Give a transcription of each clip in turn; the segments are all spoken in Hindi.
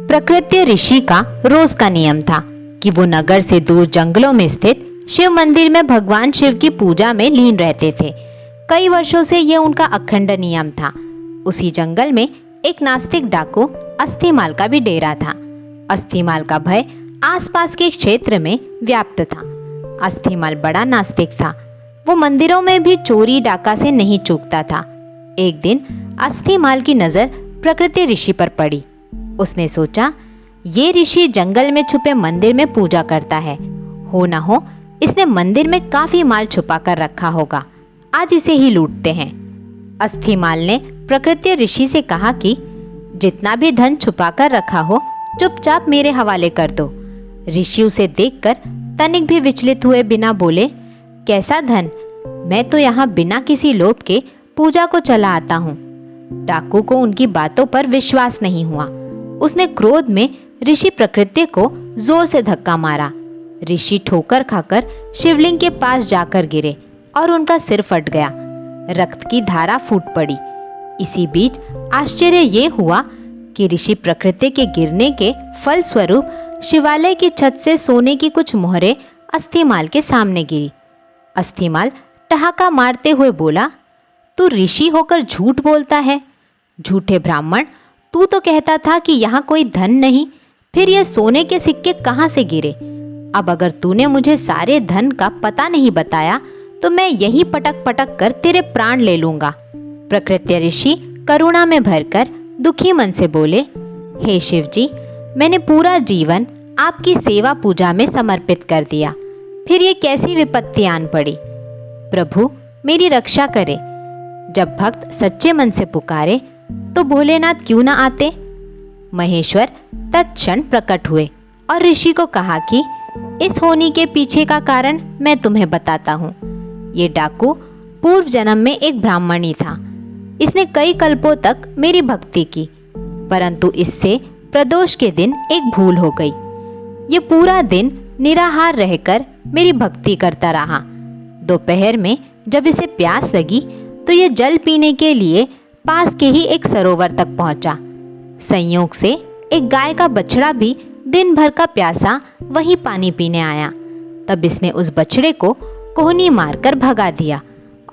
प्रकृति ऋषि का रोज का नियम था कि वो नगर से दूर जंगलों में स्थित शिव मंदिर में भगवान शिव की पूजा में लीन रहते थे। कई वर्षों से यह उनका अखंड नियम था। उसी जंगल में एक नास्तिक डाकू अस्थिमाल का भी डेरा था। अस्थिमाल का भय आसपास के क्षेत्र में व्याप्त था। अस्थिमाल बड़ा नास्तिक था। वो मंदिरों में भी चोरी डाका से नहीं चूकता था। एक दिन अस्थिमाल की नजर प्रकृति ऋषि पर पड़ी। उसने सोचा, ये ऋषि जंगल में छुपे मंदिर में पूजा करता है। हो न हो इसने मंदिर में काफी माल छुपा कर रखा होगा। आज इसे ही लूटते हैं। अस्थिमाल ने प्रकृति ऋषि से कहा कि जितना भी धन छुपा कर रखा हो चुपचाप मेरे हवाले कर दो। ऋषि उसे देखकर तनिक भी विचलित हुए बिना बोले, कैसा धन? मैं तो यहाँ बिना किसी लोभ के पूजा को चला आता हूँ। डाकू को उनकी बातों पर विश्वास नहीं हुआ। उसने क्रोध में ऋषि प्रकृति को जोर से धक्का मारा। ऋषि ठोकर खाकर शिवलिंग के पास जाकर गिरे और उनका सिर फट गया। रक्त की धारा फूट पड़ी। इसी बीच आश्चर्य ये हुआ कि ऋषि प्रकृति के गिरने के फल स्वरूप शिवालय की छत से सोने की कुछ मोहरें अस्थिमाल के सामने गिरी। अस्थिमाल ठहाका मारते हुए बोला, तू ऋषि होकर झूठ बोलता है। झूठे ब्राह्मण, तू तो कहता था कि यहाँ कोई धन नहीं, फिर ये सोने के सिक्के कहाँ से गिरे? अब अगर तूने मुझे सारे धन का पता नहीं बताया तो मैं यही पटक पटक कर तेरे प्राण ले लूंगा। प्रकृति ऋषि करुणा में भरकर दुखी मन से बोले, हे शिव जी, मैंने पूरा जीवन आपकी सेवा पूजा में समर्पित कर दिया, फिर ये कैसी विपत्ति आन पड़ी? प्रभु मेरी रक्षा करे। जब भक्त सच्चे मन से पुकारे तो भोलेनाथ क्यों न आते? महेश्वर तत्क्षण प्रकट हुए और ऋषि को कहा कि इस होनी के पीछे का कारण मैं तुम्हें बताता हूँ। ये डाकू पूर्व जन्म में एक ब्राह्मणी था। इसने कई कल्पों तक मेरी भक्ति की, परंतु इससे प्रदोष के दिन एक भूल हो गई। ये पूरा दिन निराहार रहकर मेरी भक्ति करता रहा। दोपहर में जब इसे प्यास लगी तो ये जल पीने के लिए पास के ही एक सरोवर तक पहुंचा। संयोग से एक गाय का बछड़ा भी दिन भर का प्यासा वही पानी पीने आया। तब इसने उस बछड़े को कोहनी मारकर भगा दिया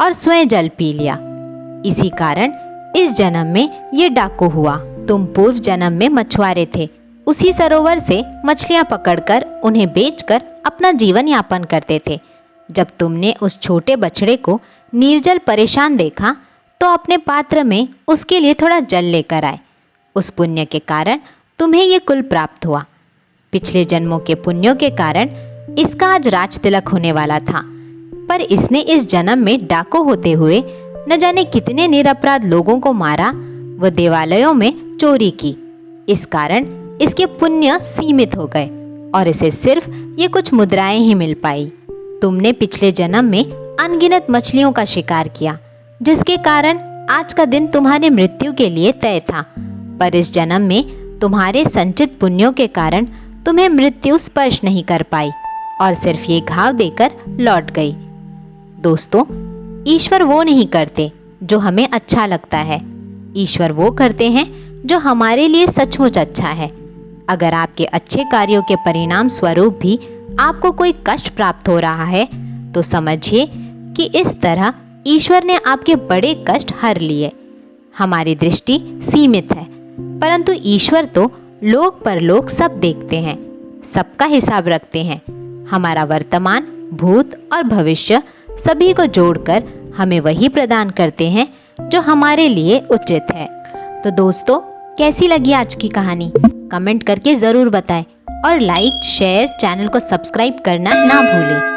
और स्वयं जल पी लिया। इसी कारण इस जन्म में ये डाकू हुआ। तुम पूर्व जन्म में मछुआरे थे। उसी सरोवर से मछलियां पकड़कर उन्हें बेचकर अपना जीवन यापन करते थे। जब तुमने उस छोटे बछड़े को निर्जल परेशान देखा तो अपने पात्र में उसके लिए थोड़ा जल लेकर आए। उस पुण्य के कारण तुम्हें ये कुल प्राप्त हुआ। पिछले जन्मों के पुण्यों के कारण इसका आज राज तिलक होने वाला था, पर इसने इस जन्म में डाकू होते हुए न जाने कितने निरपराध लोगों को मारा व देवालयों में चोरी की। इस कारण इसके पुण्य सीमित हो गए और इसे सिर्फ ये कुछ मुद्राएं ही मिल पाई। तुमने पिछले जन्म में अनगिनत मछलियों का शिकार किया, जिसके कारण आज का दिन तुम्हारी मृत्यु के लिए तय था, पर इस जन्म में तुम्हारे संचित पुण्यों के कारण तुम्हें मृत्यु स्पर्श नहीं कर पाई और सिर्फ ये घाव देकर लौट गई। दोस्तों, ईश्वर वो नहीं करते जो हमें अच्छा लगता है। ईश्वर वो करते हैं जो हमारे लिए सचमुच अच्छा है। अगर आपके अच्छे कार्यों के परिणाम स्वरूप भी आपको कोई कष्ट प्राप्त हो रहा है तो समझिए कि इस तरह ईश्वर ने आपके बड़े कष्ट हर लिए। हमारी दृष्टि सीमित है, परंतु ईश्वर तो लोक परलोक सब देखते हैं, सबका हिसाब रखते हैं। हमारा वर्तमान, भूत और भविष्य सभी को जोड़कर हमें वही प्रदान करते हैं जो हमारे लिए उचित है। तो दोस्तों, कैसी लगी आज की कहानी? कमेंट करके जरूर बताएं और लाइक, शेयर, चैनल को सब्सक्राइब करना ना भूलें।